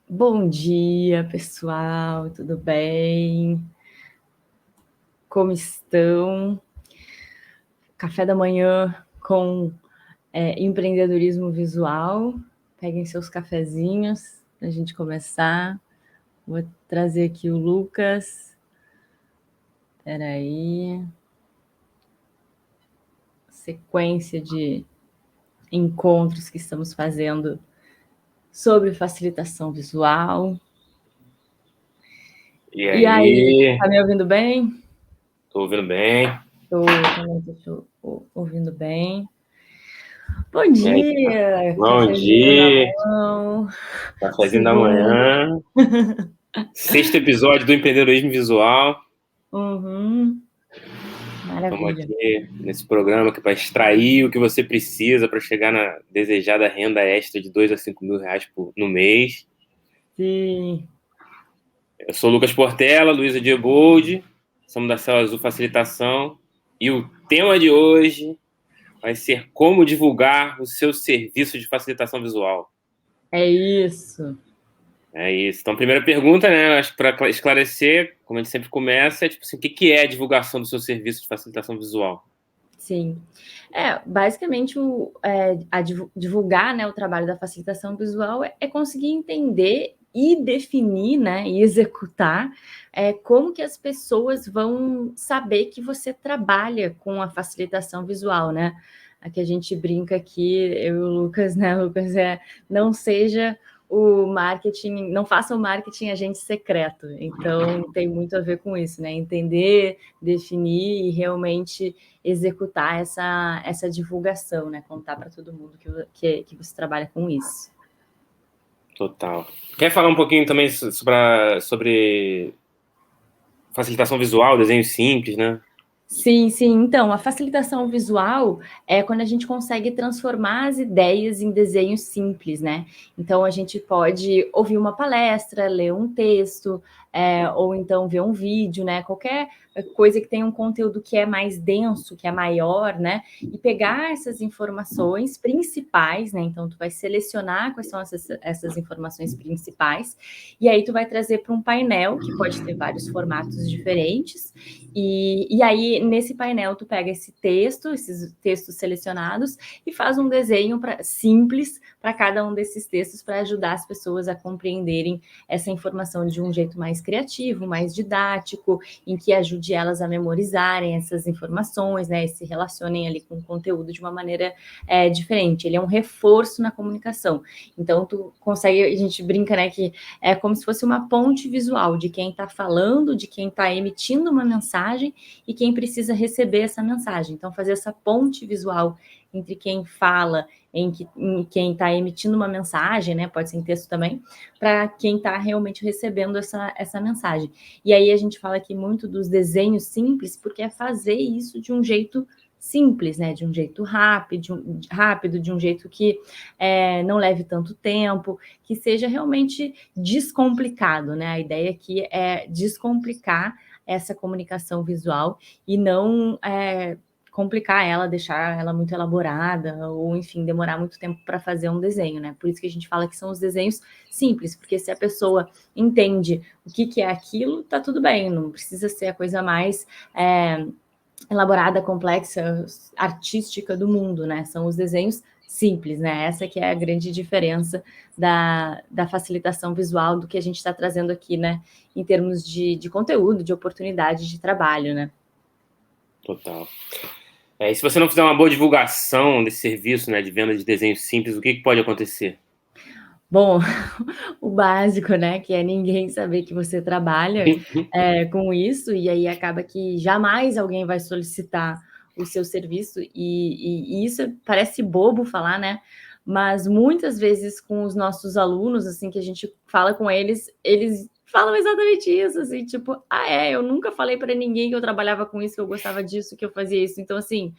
Bom dia, pessoal, tudo bem? Como estão? Café da manhã com empreendedorismo visual. Peguem seus cafezinhos para a gente começar. Vou trazer aqui o Lucas. Espera aí. Sequência de encontros que estamos fazendo sobre facilitação visual. E aí? Tá me ouvindo bem? Tô ouvindo bem. Tô ouvindo bem. Bom dia! Bom dia! Cafezinho da manhã. Sexto episódio do Empreendedorismo Visual. Maravilha. Estamos aqui nesse programa que vai extrair o que você precisa para chegar na desejada renda extra de 2 a 5 mil reais no mês. Sim. Eu sou o Lucas Portela, Luísa Diebold, somos da Célula Azul Facilitação, e o tema de hoje vai ser como divulgar o seu serviço de facilitação visual. É isso. É isso. Então, primeira pergunta, né? Acho que para esclarecer, como a gente sempre começa, é tipo assim, o que é a divulgação do seu serviço de facilitação visual? Sim. Basicamente, divulgar, né, o trabalho da facilitação visual é conseguir entender e definir, né, e executar como que as pessoas vão saber que você trabalha com a facilitação visual, né? Aqui a gente brinca aqui, eu e o Lucas, né? O Lucas não seja o marketing, não faça o marketing agente secreto. Então, tem muito a ver com isso, né? Entender, definir e realmente executar essa divulgação, né? Contar para todo mundo que você trabalha com isso. Total. Quer falar um pouquinho também sobre facilitação visual, desenho simples, né? Sim, sim. Então, a facilitação visual é quando a gente consegue transformar as ideias em desenhos simples, né? Então, a gente pode ouvir uma palestra, ler um texto, ou então ver um vídeo, né? Qualquer coisa que tenha um conteúdo que é mais denso, que é maior, né? E pegar essas informações principais, né? Então, tu vai selecionar quais são essas informações principais, e aí tu vai trazer para um painel que pode ter vários formatos diferentes, e aí, nesse painel, tu pega esses textos selecionados e faz um desenho simples para cada um desses textos para ajudar as pessoas a compreenderem essa informação de um jeito mais criativo, mais didático, em que ajude elas a memorizarem essas informações, né, e se relacionem ali com o conteúdo de uma maneira diferente. Ele é um reforço na comunicação. Então, tu consegue, a gente brinca, né, que é como se fosse uma ponte visual de quem está falando, de quem está emitindo uma mensagem e quem precisa receber essa mensagem. Então, fazer essa ponte visual entre quem fala em quem está emitindo uma mensagem, né? Pode ser em texto também, para quem está realmente recebendo essa mensagem. E aí a gente fala aqui muito dos desenhos simples, porque é fazer isso de um jeito simples, né? De um jeito rápido, de um jeito que não leve tanto tempo, que seja realmente descomplicado, né? A ideia aqui é descomplicar essa comunicação visual e não complicar ela, deixar ela muito elaborada ou, enfim, demorar muito tempo para fazer um desenho, né? Por isso que a gente fala que são os desenhos simples, porque se a pessoa entende o que é aquilo, tá tudo bem, não precisa ser a coisa mais elaborada, complexa, artística do mundo, né? São os desenhos simples, né? Essa que é a grande diferença da facilitação visual do que a gente está trazendo aqui, né? Em termos de conteúdo, de oportunidade de trabalho, né? Total. E se você não fizer uma boa divulgação desse serviço, né, de venda de desenhos simples, o que pode acontecer? Bom, o básico, né, que é ninguém saber que você trabalha com isso, e aí acaba que jamais alguém vai solicitar o seu serviço, e isso parece bobo falar, né, mas muitas vezes com os nossos alunos, assim, que a gente fala com eles falam exatamente isso, assim, tipo, eu nunca falei para ninguém que eu trabalhava com isso, que eu gostava disso, que eu fazia isso, então, assim,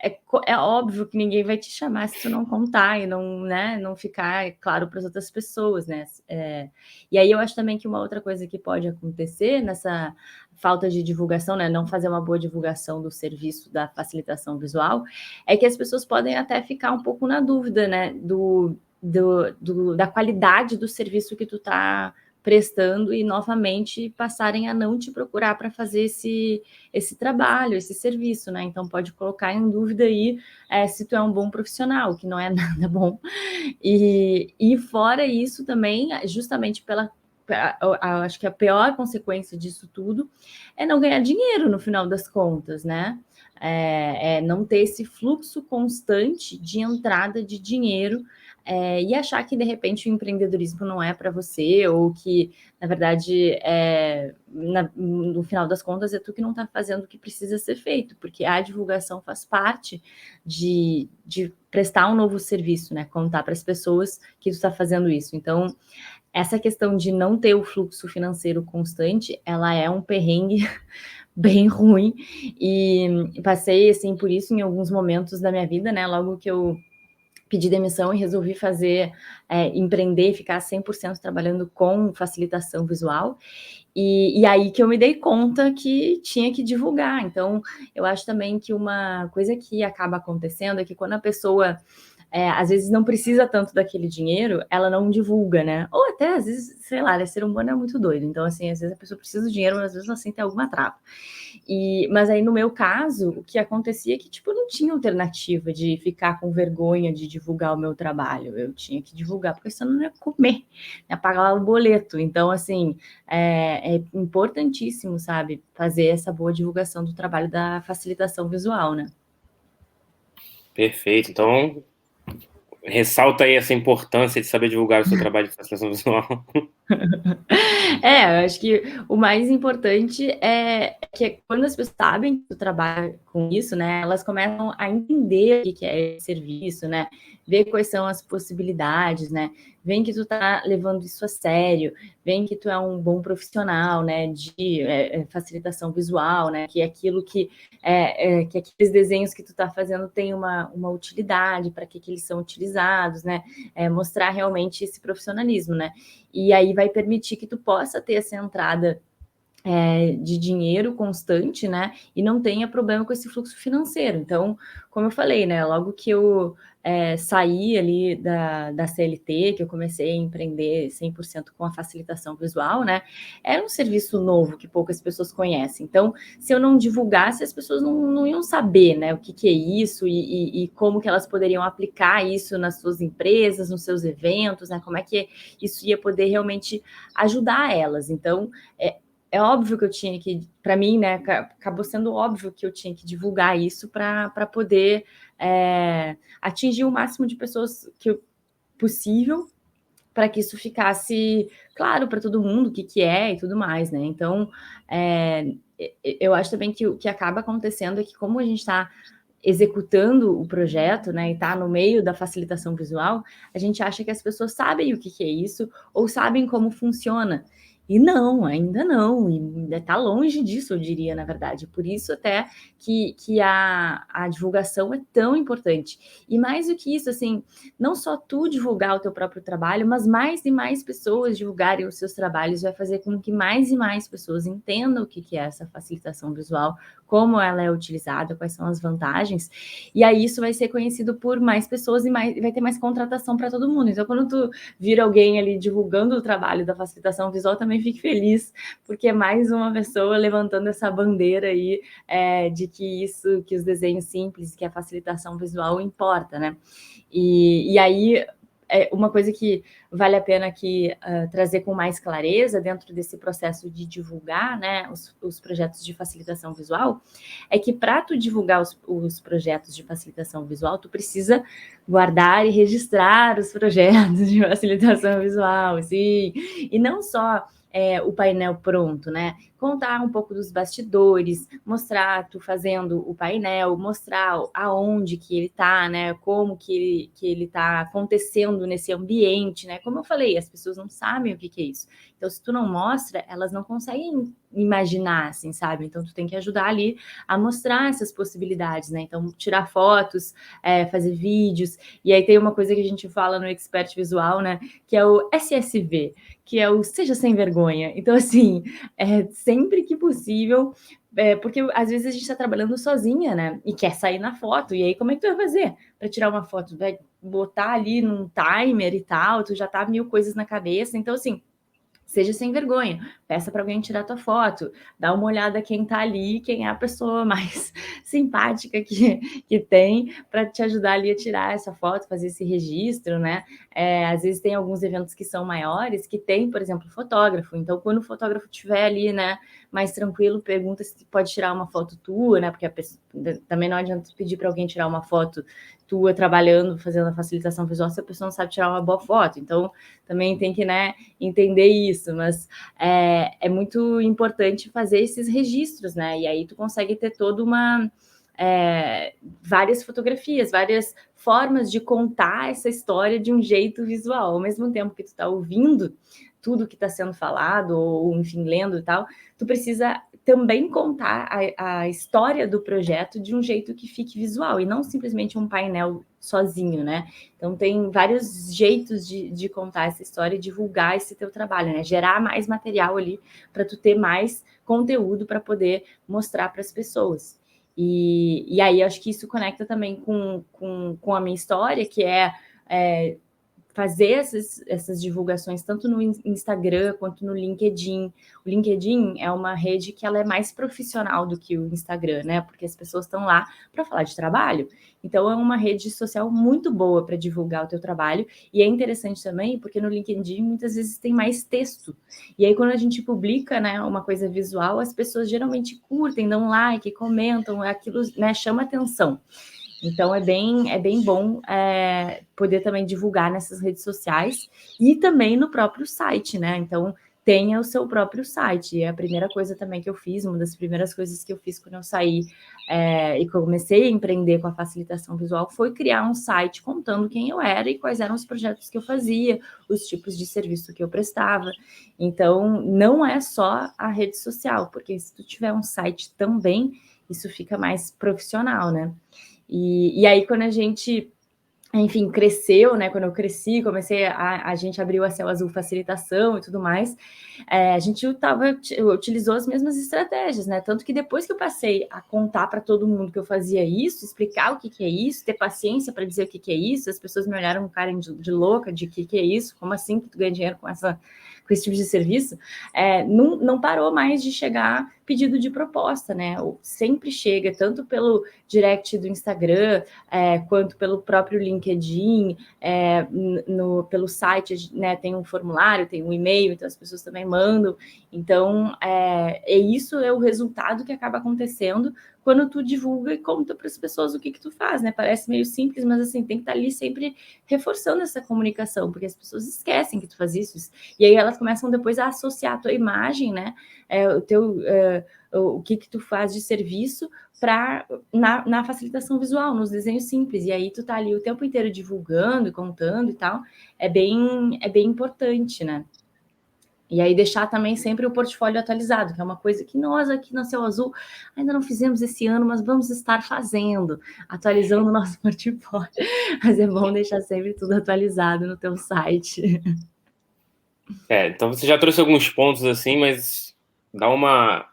é óbvio que ninguém vai te chamar se tu não contar e não, né, não ficar claro para as outras pessoas, né? E aí eu acho também que uma outra coisa que pode acontecer nessa falta de divulgação, né, não fazer uma boa divulgação do serviço da facilitação visual, é que as pessoas podem até ficar um pouco na dúvida, né, da qualidade do serviço que tu está prestando e novamente passarem a não te procurar para fazer esse trabalho, esse serviço, né? Então pode colocar em dúvida aí se tu é um bom profissional, que não é nada bom. E fora isso também, justamente acho que a pior consequência disso tudo é não ganhar dinheiro no final das contas, né? Não ter esse fluxo constante de entrada de dinheiro e achar que de repente o empreendedorismo não é para você, ou que na verdade no final das contas é tu que não está fazendo o que precisa ser feito, porque a divulgação faz parte de prestar um novo serviço, né? Contar para as pessoas que tu está fazendo isso. Então, essa questão de não ter o fluxo financeiro constante, ela é um perrengue bem ruim, e passei assim por isso em alguns momentos da minha vida, né? Logo que eu pedi demissão e resolvi empreender, ficar 100% trabalhando com facilitação visual, e aí que eu me dei conta que tinha que divulgar. Então, eu acho também que uma coisa que acaba acontecendo é que quando a pessoa às vezes não precisa tanto daquele dinheiro, ela não divulga, né? Ou até, às vezes, sei lá, ser humano é muito doido. Então, assim, às vezes a pessoa precisa do dinheiro, mas às vezes ela sente alguma trava. Mas aí, no meu caso, o que acontecia é que, tipo, não tinha alternativa de ficar com vergonha de divulgar o meu trabalho. Eu tinha que divulgar, porque senão não ia comer, ia pagar o boleto. Então, assim, é importantíssimo, sabe, fazer essa boa divulgação do trabalho da facilitação visual, né? Perfeito. Então, ressalta aí essa importância de saber divulgar o seu trabalho de facilitação visual. Eu acho que o mais importante é que quando as pessoas sabem que tu trabalha com isso, né, elas começam a entender o que é esse serviço, né, ver quais são as possibilidades, né, veem que tu tá levando isso a sério, veem que tu é um bom profissional, né, de facilitação visual, né, que é aquilo que aqueles desenhos que tu tá fazendo tem uma utilidade, para que eles são utilizados, né, mostrar realmente esse profissionalismo, né, e aí vai permitir que tu possa ter essa entrada de dinheiro constante, né? E não tenha problema com esse fluxo financeiro. Então, como eu falei, né? Logo que eu saí ali da CLT, que eu comecei a empreender 100% com a facilitação visual, né? Era um serviço novo que poucas pessoas conhecem. Então, se eu não divulgasse, as pessoas não iam saber, né? O que é isso e como que elas poderiam aplicar isso nas suas empresas, nos seus eventos, né? Como é que isso ia poder realmente ajudar elas. Então, é óbvio que eu tinha que, para mim, né, acabou sendo óbvio que eu tinha que divulgar isso para poder atingir o máximo de pessoas possível, para que isso ficasse claro para todo mundo o que é e tudo mais, né? Então, eu acho também que o que acaba acontecendo é que, como a gente está executando o projeto, né, e está no meio da facilitação visual, a gente acha que as pessoas sabem o que é isso ou sabem como funciona. E não, ainda não, e está longe disso, eu diria, na verdade. Por isso até que a divulgação é tão importante. E mais do que isso, assim, não só tu divulgar o teu próprio trabalho, mas mais e mais pessoas divulgarem os seus trabalhos vai fazer com que mais e mais pessoas entendam o que é essa facilitação visual, como ela é utilizada, quais são as vantagens, e aí isso vai ser conhecido por mais pessoas e vai ter mais contratação para todo mundo. Então, quando tu vira alguém ali divulgando o trabalho da facilitação visual, também fique feliz, porque é mais uma pessoa levantando essa bandeira aí de que os desenhos simples, que a facilitação visual importa, né? E aí, uma coisa que vale a pena aqui trazer com mais clareza dentro desse processo de divulgar, né, os projetos de facilitação visual, é que para tu divulgar os projetos de facilitação visual, tu precisa guardar e registrar os projetos de facilitação visual, sim, e não só o painel pronto, né? Contar um pouco dos bastidores, mostrar tu fazendo o painel, mostrar aonde que ele tá, né? Como que ele tá acontecendo nesse ambiente, né? Como eu falei, as pessoas não sabem o que é isso. Então, se tu não mostra, elas não conseguem imaginar, assim, sabe? Então, tu tem que ajudar ali a mostrar essas possibilidades, né? Então, tirar fotos, fazer vídeos, e aí tem uma coisa que a gente fala no Expert Visual, né? Que é o SSV, que é o Seja Sem Vergonha. Então, assim, sempre que possível, porque às vezes a gente está trabalhando sozinha, né? E quer sair na foto, e aí como é que tu vai fazer para tirar uma foto? Vai botar ali num timer e tal, tu já tá mil coisas na cabeça, então assim, seja sem vergonha, peça para alguém tirar tua foto, dá uma olhada quem tá ali, quem é a pessoa mais simpática que tem para te ajudar ali a tirar essa foto, fazer esse registro, né? Às vezes tem alguns eventos que são maiores, que tem, por exemplo, fotógrafo. Então, quando o fotógrafo estiver ali, né, mais tranquilo, pergunta se pode tirar uma foto tua, né? Porque também não adianta pedir para alguém tirar uma foto tua trabalhando, fazendo a facilitação visual, se a pessoa não sabe tirar uma boa foto. Então, também tem que, né, entender isso, mas é muito importante fazer esses registros, né? E aí tu consegue ter toda várias fotografias, várias formas de contar essa história de um jeito visual, ao mesmo tempo que tu tá ouvindo tudo que está sendo falado, ou enfim, lendo e tal, tu precisa também contar a história do projeto de um jeito que fique visual, e não simplesmente um painel sozinho, né? Então tem vários jeitos de contar essa história e divulgar esse teu trabalho, né? Gerar mais material ali para tu ter mais conteúdo para poder mostrar para as pessoas. E aí acho que isso conecta também com a minha história, que fazer essas divulgações tanto no Instagram quanto no LinkedIn. O LinkedIn é uma rede que ela é mais profissional do que o Instagram, né? Porque as pessoas estão lá para falar de trabalho. Então é uma rede social muito boa para divulgar o teu trabalho, e é interessante também porque no LinkedIn muitas vezes tem mais texto. E aí quando a gente publica, né, uma coisa visual, as pessoas geralmente curtem, dão like, comentam, aquilo, né, chama atenção. Então é bem bom poder também divulgar nessas redes sociais e também no próprio site, né? Então tenha o seu próprio site. E a primeira coisa também que eu fiz, uma das primeiras coisas que eu fiz quando eu saí e comecei a empreender com a facilitação visual foi criar um site contando quem eu era e quais eram os projetos que eu fazia, os tipos de serviço que eu prestava. Então não é só a rede social, porque se tu tiver um site também, isso fica mais profissional, né? E aí, quando a gente, enfim, cresceu, né? Quando eu cresci, a gente abriu a Céu Azul Facilitação e tudo mais, a gente utilizou as mesmas estratégias, né? Tanto que depois que eu passei a contar para todo mundo que eu fazia isso, explicar o que é isso, ter paciência para dizer o que é isso, as pessoas me olharam com cara de louca, de que é isso, como assim que tu ganha dinheiro com esse tipo de serviço, não parou mais de chegar pedido de proposta, né? Sempre chega, tanto pelo direct do Instagram, quanto pelo próprio LinkedIn, pelo site, né? Tem um formulário, tem um e-mail, então as pessoas também mandam. Então, isso é o resultado que acaba acontecendo quando tu divulga e conta para as pessoas o que tu faz, né? Parece meio simples, mas assim, tem que estar ali sempre reforçando essa comunicação, porque as pessoas esquecem que tu faz isso, e aí elas começam depois a associar a tua imagem, né? O que tu faz de serviço na facilitação visual, nos desenhos simples, e aí tu tá ali o tempo inteiro divulgando e contando e tal, é bem importante, né? E aí deixar também sempre o portfólio atualizado, que é uma coisa que nós aqui na Céu Azul ainda não fizemos esse ano, mas vamos estar fazendo, atualizando o nosso portfólio. Mas é bom deixar sempre tudo atualizado no teu site. Então você já trouxe alguns pontos assim, mas dá uma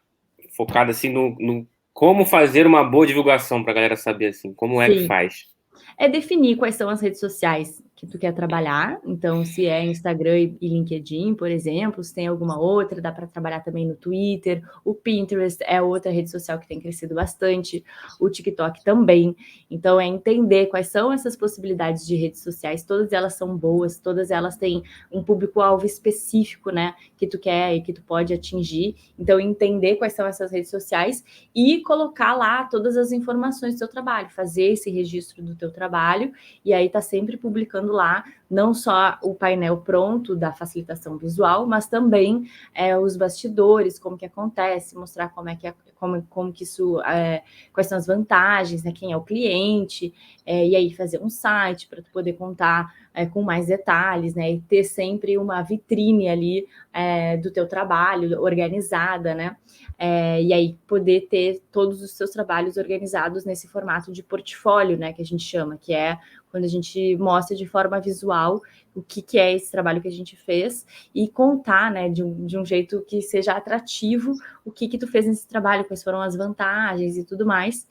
focada assim no como fazer uma boa divulgação para a galera saber assim, como é que Sim. faz. É definir quais são as redes sociais que tu quer trabalhar. Então, se é Instagram e LinkedIn, por exemplo, se tem alguma outra, dá para trabalhar também no Twitter. O Pinterest é outra rede social que tem crescido bastante, o TikTok também. Então, é entender quais são essas possibilidades de redes sociais. Todas elas são boas, todas elas têm um público-alvo específico, né, que tu quer e que tu pode atingir. Então, entender quais são essas redes sociais e colocar lá todas as informações do teu trabalho, fazer esse registro do teu trabalho, e aí tá sempre publicando lá, não só o painel pronto da facilitação visual, mas também os bastidores, como que acontece, mostrar como que isso, quais são as vantagens, né, quem é o cliente, e aí fazer um site para tu poder contar com mais detalhes, né? E ter sempre uma vitrine ali do teu trabalho organizada, né? E aí poder ter todos os seus trabalhos organizados nesse formato de portfólio, né? Que a gente chama, que é quando a gente mostra de forma visual o que é esse trabalho que a gente fez e contar, né, de um jeito que seja atrativo o que tu fez nesse trabalho, quais foram as vantagens e tudo mais.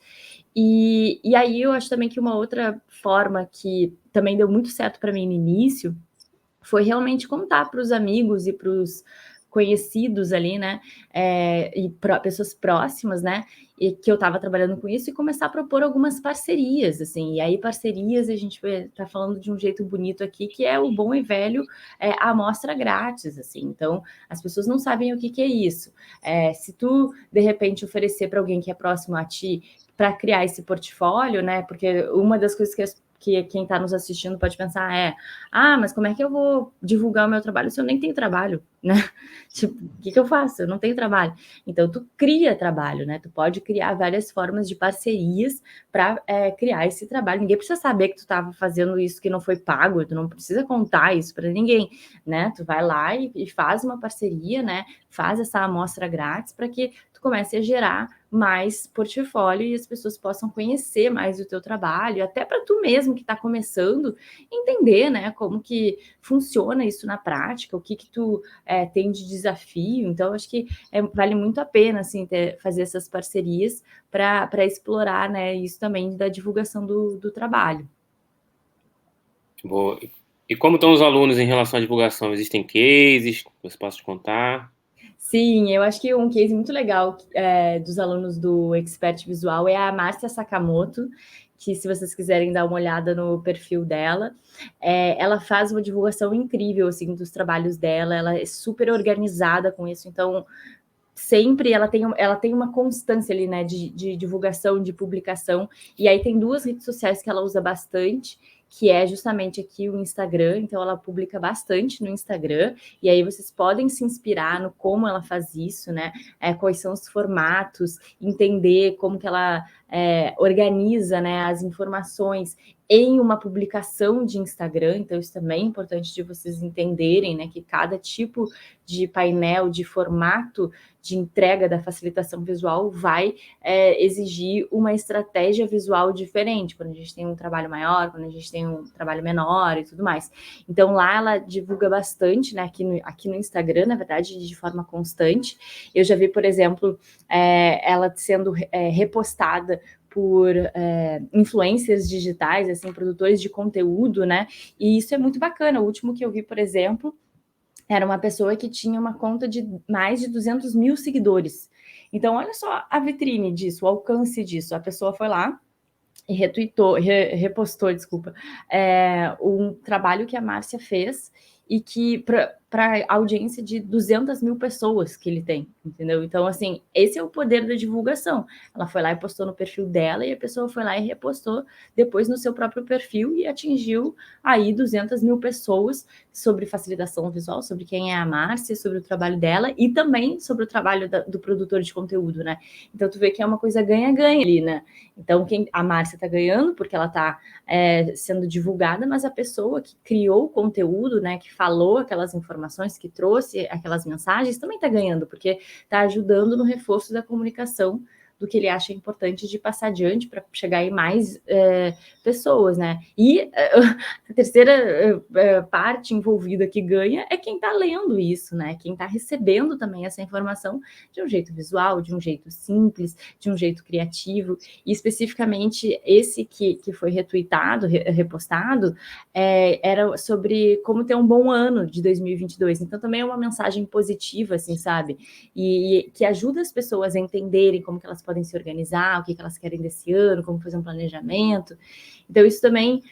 E aí eu acho também que uma outra forma que também deu muito certo para mim no início foi realmente contar para os amigos e para os conhecidos ali, né, e pessoas próximas, né, e que eu estava trabalhando com isso e começar a propor algumas parcerias, assim, e aí parcerias a gente está falando de um jeito bonito aqui, que é o bom e velho amostra grátis, assim, então as pessoas não sabem o que é isso. Se tu, de repente, oferecer para alguém que é próximo a ti para criar esse portfólio, né, porque uma das coisas que quem está nos assistindo pode pensar mas como é que eu vou divulgar o meu trabalho se eu nem tenho trabalho, né? Tipo, o que eu faço? Eu não tenho trabalho. Então, tu cria trabalho, né? Tu pode criar várias formas de parcerias para criar esse trabalho. Ninguém precisa saber que tu estava fazendo isso que não foi pago, tu não precisa contar isso para ninguém, né? Tu vai lá e faz uma parceria, né? Faz essa amostra grátis para que tu comece a gerar mais portfólio e as pessoas possam conhecer mais o teu trabalho, até para tu mesmo que está começando, entender, né, como que funciona isso na prática, o que tu tem de desafio. Então, acho que vale muito a pena, assim, fazer essas parcerias para explorar, né, isso também da divulgação do trabalho. Boa. E como estão os alunos em relação à divulgação? Existem cases que você possa te contar? Sim, eu acho que um case muito legal dos alunos do Expert Visual é a Márcia Sakamoto, que se vocês quiserem dar uma olhada no perfil dela, ela faz uma divulgação incrível, assim, dos trabalhos dela, ela é super organizada com isso, então sempre ela tem uma constância ali, né, de divulgação, de publicação, e aí tem 2 redes sociais que ela usa bastante, que é justamente aqui o Instagram, então ela publica bastante no Instagram, e aí vocês podem se inspirar no como ela faz isso, né, quais são os formatos, entender como que ela organiza, né, as informações em uma publicação de Instagram, então isso também é importante de vocês entenderem, né, que cada tipo de painel, de formato de entrega da facilitação visual vai exigir uma estratégia visual diferente, quando a gente tem um trabalho maior, quando a gente tem um trabalho menor e tudo mais. Então lá ela divulga bastante, né, aqui no Instagram, na verdade, de forma constante. Eu já vi, por exemplo, ela sendo repostada por influencers digitais, assim, produtores de conteúdo, né? E isso é muito bacana. O último que eu vi, por exemplo, era uma pessoa que tinha uma conta de mais de 200 mil seguidores. Então, olha só a vitrine disso, o alcance disso. A pessoa foi lá e repostou, desculpa, um trabalho que a Márcia fez e que para audiência de 200 mil pessoas que ele tem, entendeu? Então, assim, esse é o poder da divulgação. Ela foi lá e postou no perfil dela e a pessoa foi lá e repostou depois no seu próprio perfil e atingiu aí 200 mil pessoas sobre facilitação visual, sobre quem é a Márcia, sobre o trabalho dela e também sobre o trabalho do produtor de conteúdo, né? Então, tu vê que é uma coisa ganha-ganha ali, né? Então, a Márcia está ganhando porque ela está sendo divulgada, mas a pessoa que criou o conteúdo, né, que falou aquelas informações, que trouxe aquelas mensagens, também está ganhando, porque está ajudando no reforço da comunicação do que ele acha importante de passar adiante para chegar em mais pessoas, né? E a terceira parte envolvida que ganha é quem está lendo isso, né? Quem está recebendo também essa informação de um jeito visual, de um jeito simples, de um jeito criativo. E especificamente esse que foi retweetado, repostado, era sobre como ter um bom ano de 2022. Então também é uma mensagem positiva, assim, sabe? E que ajuda as pessoas a entenderem como que elas podem se organizar, o que elas querem desse ano, como fazer um planejamento. Então isso também,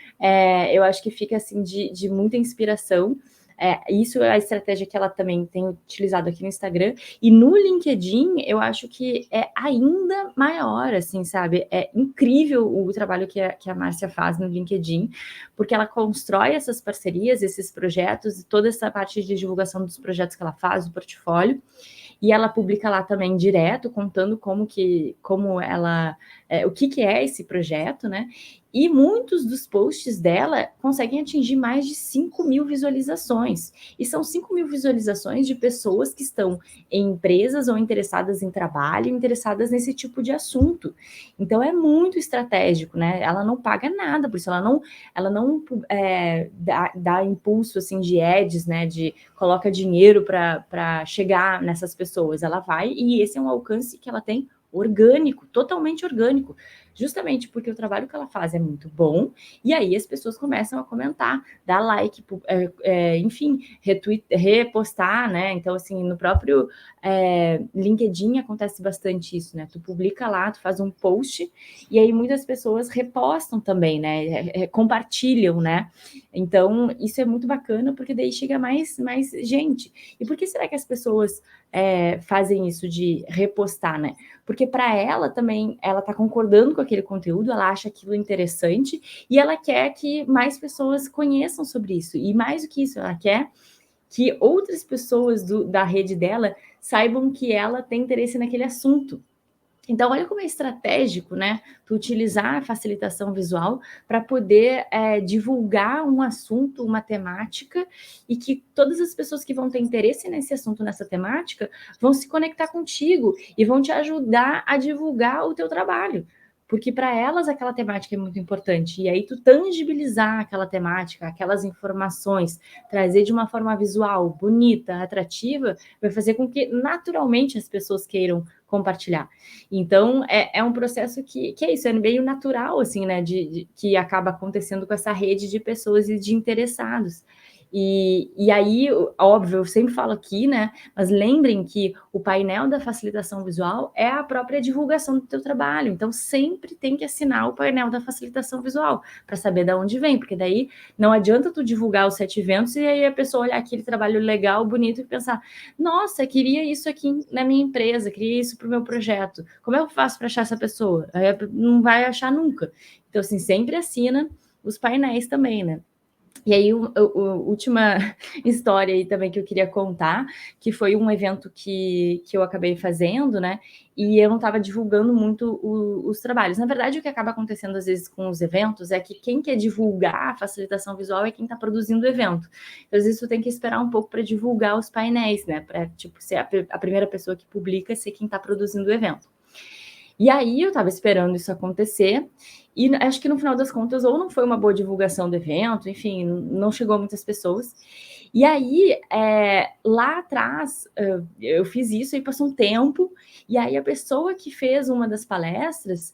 eu acho que fica assim de muita inspiração. Isso é a estratégia que ela também tem utilizado aqui no Instagram. E no LinkedIn, eu acho que é ainda maior, assim, sabe? É incrível o trabalho que a Márcia faz no LinkedIn, porque ela constrói essas parcerias, esses projetos, e toda essa parte de divulgação dos projetos que ela faz, do portfólio. E ela publica lá também direto, contando como ela, o que é esse projeto, né? E muitos dos posts dela conseguem atingir mais de 5.000 visualizações. E são 5.000 visualizações de pessoas que estão em empresas ou interessadas em trabalho, interessadas nesse tipo de assunto. Então é muito estratégico, né? Ela não paga nada por isso, ela não dá impulso assim de ads, né? De coloca dinheiro para chegar nessas pessoas. Ela vai e esse é um alcance que ela tem orgânico, totalmente orgânico, justamente porque o trabalho que ela faz é muito bom, e aí as pessoas começam a comentar, dar like, enfim, repostar, né? Então, assim, no próprio LinkedIn acontece bastante isso, né? Tu publica lá, tu faz um post, e aí muitas pessoas repostam também, né? Compartilham, né? Então, isso é muito bacana, porque daí chega mais gente. E por que será que as pessoas fazem isso de repostar, né? Porque para ela também, ela está concordando com aquele conteúdo, ela acha aquilo interessante e ela quer que mais pessoas conheçam sobre isso. E mais do que isso, ela quer que outras pessoas da rede dela saibam que ela tem interesse naquele assunto. Então, olha como é estratégico, né? Tu utilizar a facilitação visual para poder divulgar um assunto, uma temática, e que todas as pessoas que vão ter interesse nesse assunto, nessa temática, vão se conectar contigo e vão te ajudar a divulgar o teu trabalho. Porque para elas aquela temática é muito importante. E aí tu tangibilizar aquela temática, aquelas informações, trazer de uma forma visual, bonita, atrativa, vai fazer com que naturalmente as pessoas queiram compartilhar. Então, é um processo que é isso, é meio natural, assim, né, que acaba acontecendo com essa rede de pessoas e de interessados. E aí, óbvio, eu sempre falo aqui, né, mas lembrem que o painel da facilitação visual é a própria divulgação do teu trabalho, então sempre tem que assinar o painel da facilitação visual, para saber de onde vem, porque daí não adianta tu divulgar os 7 eventos e aí a pessoa olhar aquele trabalho legal, bonito e pensar, nossa, queria isso aqui na minha empresa, queria isso para o meu projeto. Como eu faço para achar essa pessoa? Aí não vai achar nunca. Então, assim, sempre assina os painéis também, né? E aí, última história aí também que eu queria contar, que foi um evento que eu acabei fazendo, né? E eu não estava divulgando muito os trabalhos. Na verdade, o que acaba acontecendo às vezes com os eventos é que quem quer divulgar a facilitação visual é quem está produzindo o evento. Então, às vezes, tu tem que esperar um pouco para divulgar os painéis, né? Para, tipo, ser a primeira pessoa que publica ser quem está produzindo o evento. E aí eu estava esperando isso acontecer, e acho que no final das contas, ou não foi uma boa divulgação do evento, enfim, não chegou muitas pessoas. E aí, lá atrás, eu fiz isso e passou um tempo, e aí a pessoa que fez uma das palestras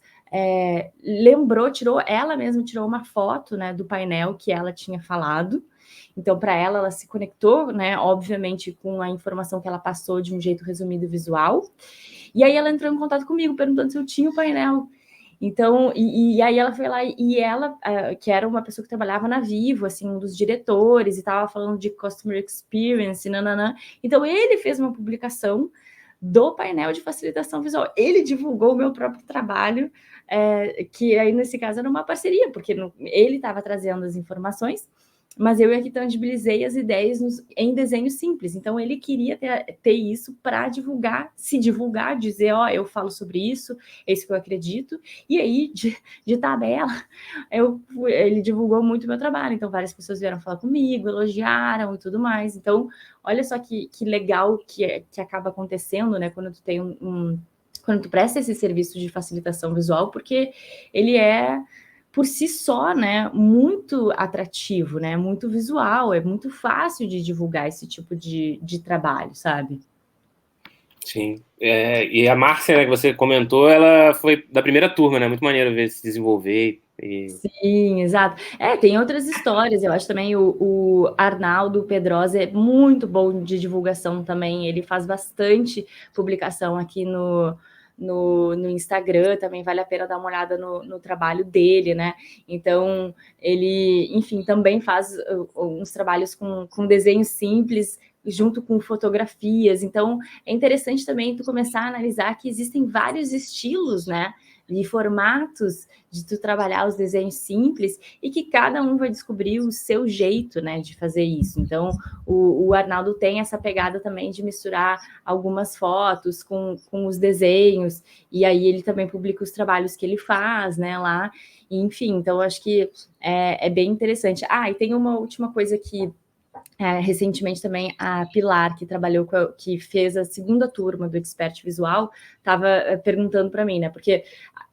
lembrou, ela mesma tirou uma foto, né, do painel que ela tinha falado. Então, para ela se conectou, né, obviamente, com a informação que ela passou de um jeito resumido e visual. E aí ela entrou em contato comigo, perguntando se eu tinha o painel. Então, e aí ela foi lá, e ela, que era uma pessoa que trabalhava na Vivo, assim, um dos diretores, e estava falando de Customer Experience, nananã. Então, ele fez uma publicação do painel de facilitação visual. Ele divulgou o meu próprio trabalho, que aí, nesse caso, era uma parceria, porque ele estava trazendo as informações, mas eu aqui tangibilizei as ideias em desenho simples. Então, ele queria ter isso para divulgar, se divulgar, dizer, ó, eu falo sobre isso, é isso que eu acredito. E aí, de tabela, ele divulgou muito o meu trabalho. Então, várias pessoas vieram falar comigo, elogiaram e tudo mais. Então, olha só que legal que acaba acontecendo, né, quando tu tem quando tu presta esse serviço de facilitação visual, porque ele é por si só, né, muito atrativo, né, muito visual, é muito fácil de divulgar esse tipo de trabalho, sabe? Sim. E a Márcia, né, que você comentou, ela foi da primeira turma, né? Muito maneiro ver se desenvolver. Sim, exato. Tem outras histórias, eu acho também o Arnaldo Pedrosa é muito bom de divulgação também, ele faz bastante publicação aqui no Instagram, também vale a pena dar uma olhada no trabalho dele, né? Então, ele, enfim, também faz uns trabalhos com desenhos simples, junto com fotografias. Então, é interessante também tu começar a analisar que existem vários estilos, né? e formatos de tu trabalhar os desenhos simples e que cada um vai descobrir o seu jeito, né, de fazer isso. Então, o Arnaldo tem essa pegada também de misturar algumas fotos com os desenhos, e aí ele também publica os trabalhos que ele faz, né, lá, e, enfim, então acho que é bem interessante. E tem uma última coisa que recentemente também a Pilar, que trabalhou que fez a segunda turma do Expert Visual, estava perguntando para mim, né? Porque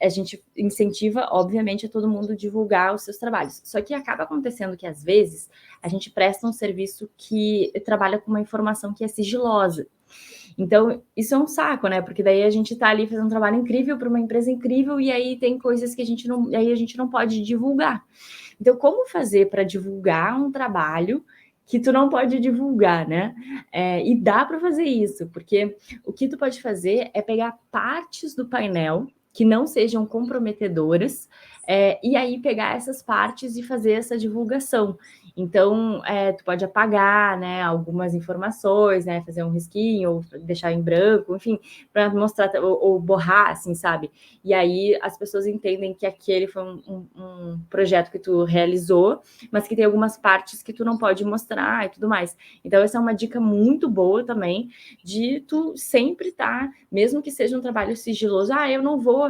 a gente incentiva, obviamente, a todo mundo divulgar os seus trabalhos. Só que acaba acontecendo que, às vezes, a gente presta um serviço que trabalha com uma informação que é sigilosa. Então, isso é um saco, né? Porque daí a gente está ali fazendo um trabalho incrível para uma empresa incrível e aí tem coisas que a gente não pode divulgar. Então, como fazer para divulgar um trabalho que tu não pode divulgar, né? E dá para fazer isso, porque o que tu pode fazer é pegar partes do painel que não sejam comprometedoras, e aí pegar essas partes e fazer essa divulgação. Então, tu pode apagar, né, algumas informações, né, fazer um risquinho, ou deixar em branco, enfim, para mostrar, ou borrar, assim, sabe? E aí as pessoas entendem que aquele foi um projeto que tu realizou, mas que tem algumas partes que tu não pode mostrar e tudo mais. Então, essa é uma dica muito boa também, de tu sempre estar, mesmo que seja um trabalho sigiloso, eu não vou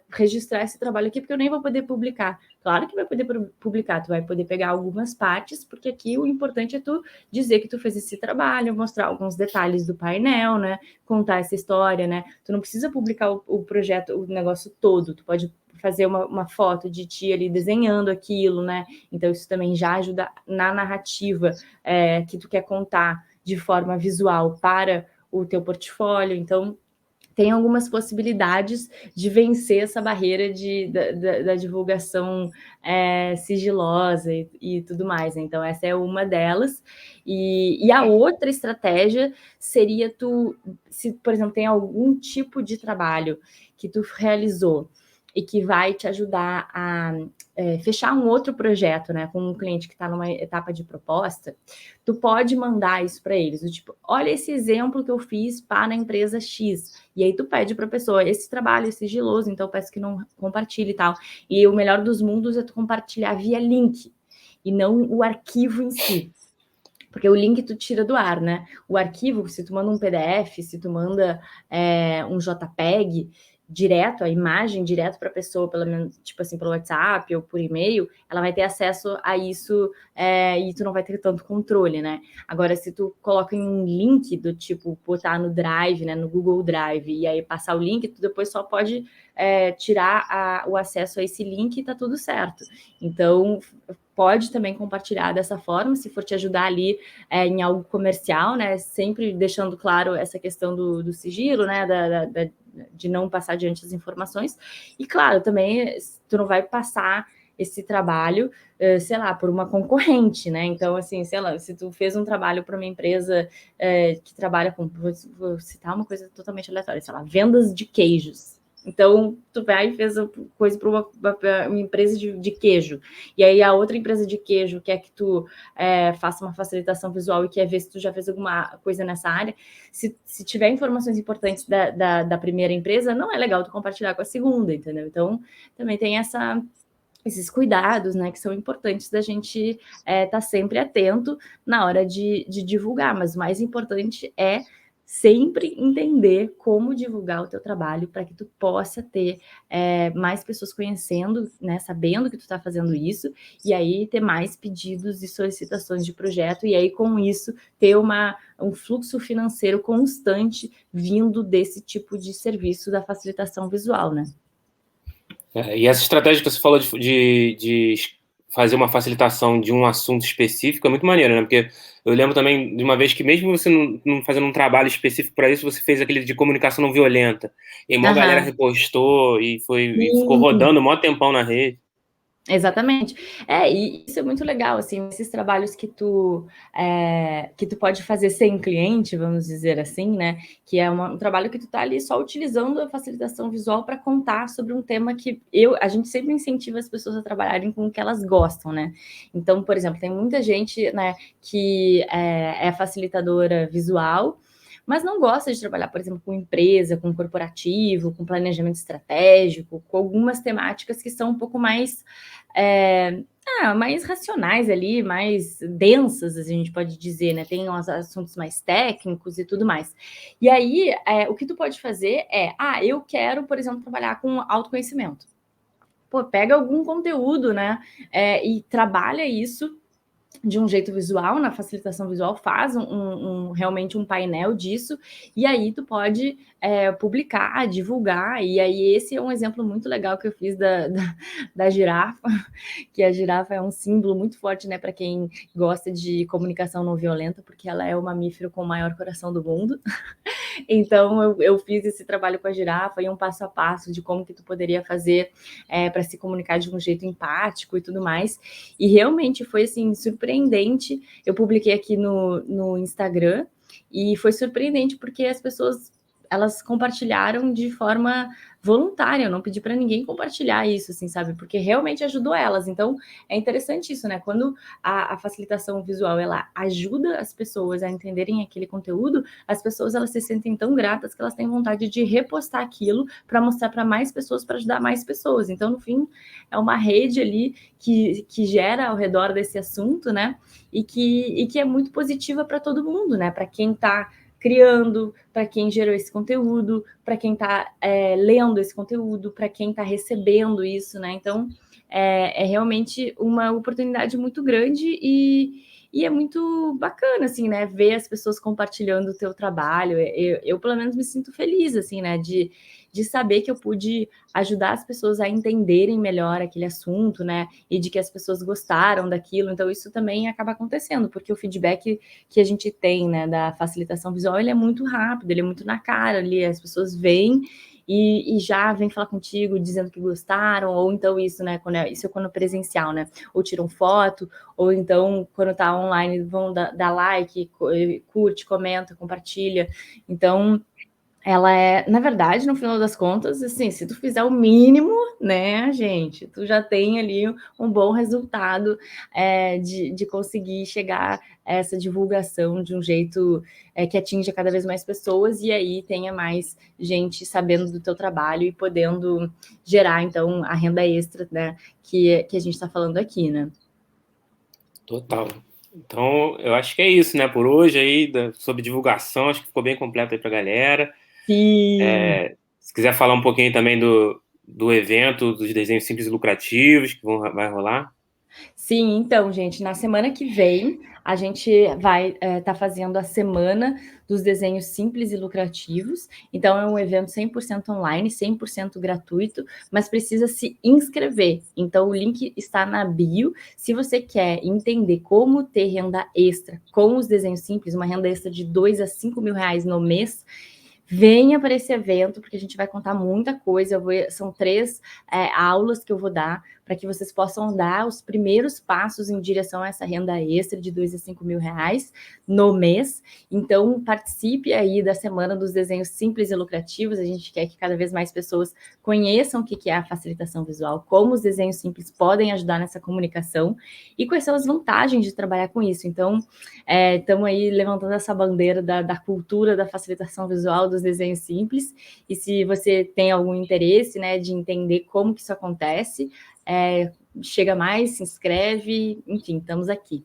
registrar esse trabalho aqui porque eu nem vou poder publicar. Claro que vai poder publicar, tu vai poder pegar algumas partes, porque aqui o importante é tu dizer que tu fez esse trabalho, mostrar alguns detalhes do painel, né? Contar essa história, né? Tu não precisa publicar o projeto, o negócio todo, tu pode fazer uma foto de ti ali desenhando aquilo, né? Então isso também já ajuda na narrativa que tu quer contar de forma visual para o teu portfólio. Então, tem algumas possibilidades de vencer essa barreira da divulgação sigilosa e tudo mais. Então, essa é uma delas. E a outra estratégia seria se, por exemplo, tem algum tipo de trabalho que tu realizou e que vai te ajudar a fechar um outro projeto, né, com um cliente que está numa etapa de proposta, tu pode mandar isso para eles, do tipo, olha esse exemplo que eu fiz para a empresa X, e aí tu pede para a pessoa, esse trabalho é sigiloso, então eu peço que não compartilhe e tal, e o melhor dos mundos é tu compartilhar via link, e não o arquivo em si. Porque o link tu tira do ar, né? O arquivo, se tu manda um PDF, se tu manda um JPEG, direto, a imagem direto para a pessoa, pelo menos, tipo assim, pelo WhatsApp ou por e-mail, ela vai ter acesso a isso e tu não vai ter tanto controle, né? Agora, se tu coloca em um link do tipo, botar no Drive, né, no Google Drive, e aí passar o link, tu depois só pode tirar o acesso a esse link e tá tudo certo. Então, pode também compartilhar dessa forma, se for te ajudar ali em algo comercial, né? Sempre deixando claro essa questão do sigilo, né? De não passar adiante as informações. E, claro, também tu não vai passar esse trabalho, sei lá, por uma concorrente, né? Então, assim, sei lá, se tu fez um trabalho para uma empresa que trabalha com, vou citar uma coisa totalmente aleatória, sei lá, vendas de queijos. Então, tu vai e fez coisa para uma empresa de queijo. E aí, a outra empresa de queijo quer que tu faça uma facilitação visual e quer ver se tu já fez alguma coisa nessa área. Se tiver informações importantes da primeira empresa, não é legal tu compartilhar com a segunda, entendeu? Então, também tem esses cuidados, né, que são importantes da gente tá sempre atento na hora de divulgar. Mas o mais importante é sempre entender como divulgar o teu trabalho para que tu possa ter mais pessoas conhecendo, né, sabendo que tu está fazendo isso, e aí ter mais pedidos e solicitações de projeto, e aí com isso ter um fluxo financeiro constante vindo desse tipo de serviço da facilitação visual, né? E essa estratégia que você falou de fazer uma facilitação de um assunto específico é muito maneiro, né? Porque eu lembro também de uma vez que, mesmo você não fazendo um trabalho específico para isso, você fez aquele de comunicação não violenta. E aí, galera repostou e ficou rodando um maior tempão na rede. Exatamente. E isso é muito legal, assim, esses trabalhos que tu pode fazer sem cliente, vamos dizer assim, né? Que é um trabalho que tu tá ali só utilizando a facilitação visual para contar sobre um tema que a gente sempre incentiva as pessoas a trabalharem com o que elas gostam, né? Então, por exemplo, tem muita gente, né, que é facilitadora visual, mas não gosta de trabalhar, por exemplo, com empresa, com corporativo, com planejamento estratégico, com algumas temáticas que são um pouco mais mais racionais ali, mais densas, a gente pode dizer, né? Tem uns assuntos mais técnicos e tudo mais. E aí, o que tu pode fazer é, eu quero, por exemplo, trabalhar com autoconhecimento. Pô, pega algum conteúdo, né? E trabalha isso de um jeito visual, na facilitação visual, faz realmente um painel disso, e aí tu pode publicar, divulgar, e aí esse é um exemplo muito legal que eu fiz da girafa, que a girafa é um símbolo muito forte, né, para quem gosta de comunicação não violenta, porque ela é o mamífero com o maior coração do mundo. Então, eu fiz esse trabalho com a girafa e um passo a passo de como que tu poderia fazer para se comunicar de um jeito empático e tudo mais. E realmente foi, assim, surpreendente. Eu publiquei aqui no Instagram e foi surpreendente porque as pessoas, elas compartilharam de forma voluntária, eu não pedi para ninguém compartilhar isso, assim, sabe? Porque realmente ajudou elas. Então, é interessante isso, né? Quando a facilitação visual, ela ajuda as pessoas a entenderem aquele conteúdo, as pessoas, elas se sentem tão gratas que elas têm vontade de repostar aquilo para mostrar para mais pessoas, para ajudar mais pessoas. Então, no fim, é uma rede ali que gera ao redor desse assunto, né? E que é muito positiva para todo mundo, né? Para quem está criando, para quem gerou esse conteúdo, para quem está lendo esse conteúdo, para quem está recebendo isso, né? Então, é realmente uma oportunidade muito grande e é muito bacana, assim, né? Ver as pessoas compartilhando o teu trabalho. Eu, pelo menos, me sinto feliz, assim, né? De saber que eu pude ajudar as pessoas a entenderem melhor aquele assunto, né? E de que as pessoas gostaram daquilo. Então, isso também acaba acontecendo, porque o feedback que a gente tem, né, da facilitação visual, ele é muito rápido, ele é muito na cara ali, as pessoas veem e já vem falar contigo dizendo que gostaram, ou então isso, né, isso é quando presencial, né, ou tiram foto, ou então quando tá online vão dar like, curte, comenta, compartilha. Então, ela na verdade, no final das contas, assim, se tu fizer o mínimo, né, gente, tu já tem ali um bom resultado de conseguir chegar a essa divulgação de um jeito que atinja cada vez mais pessoas e aí tenha mais gente sabendo do teu trabalho e podendo gerar, então, a renda extra, né, que a gente está falando aqui, né? Total. Então, eu acho que é isso, né? Por hoje aí, sobre divulgação, acho que ficou bem completo aí pra galera. Sim. Se quiser falar um pouquinho também do evento, dos desenhos simples e lucrativos que vai rolar. Sim, então, gente, na semana que vem a gente vai estar fazendo a Semana dos Desenhos Simples e Lucrativos. Então, é um evento 100% online, 100% gratuito, mas precisa se inscrever. Então, o link está na bio. Se você quer entender como ter renda extra com os desenhos simples, uma renda extra de 2 a 5 mil reais no mês, venha para esse evento, porque a gente vai contar muita coisa. São 3 aulas que eu vou dar para que vocês possam dar os primeiros passos em direção a essa renda extra de 2 a 5 mil reais no mês. Então, participe aí da Semana dos Desenhos Simples e Lucrativos. A gente quer que cada vez mais pessoas conheçam o que é a facilitação visual, como os desenhos simples podem ajudar nessa comunicação e quais são as vantagens de trabalhar com isso. Então, estamos aí levantando essa bandeira da cultura da facilitação visual, dos desenhos simples, e se você tem algum interesse, né, de entender como que isso acontece, chega mais, se inscreve, enfim, estamos aqui.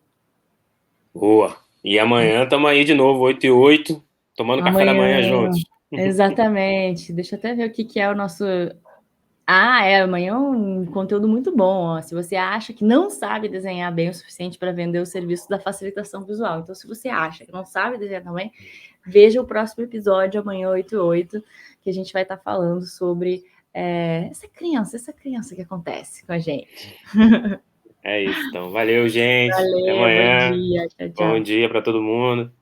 Boa! E amanhã estamos aí de novo, 8 e 8, tomando café da manhã juntos. Exatamente. Deixa eu até ver o que é o nosso... amanhã é um conteúdo muito bom. Ó. Se você acha que não sabe desenhar bem o suficiente para vender o serviço da facilitação visual. Então, se você acha que não sabe desenhar também, veja o próximo episódio, amanhã, 8 e 8, que a gente vai estar falando sobre essa criança que acontece com a gente. É isso, então. Valeu, gente. Até Valeu, bom amanhã. dia. Tchau, Bom tchau. dia para todo mundo.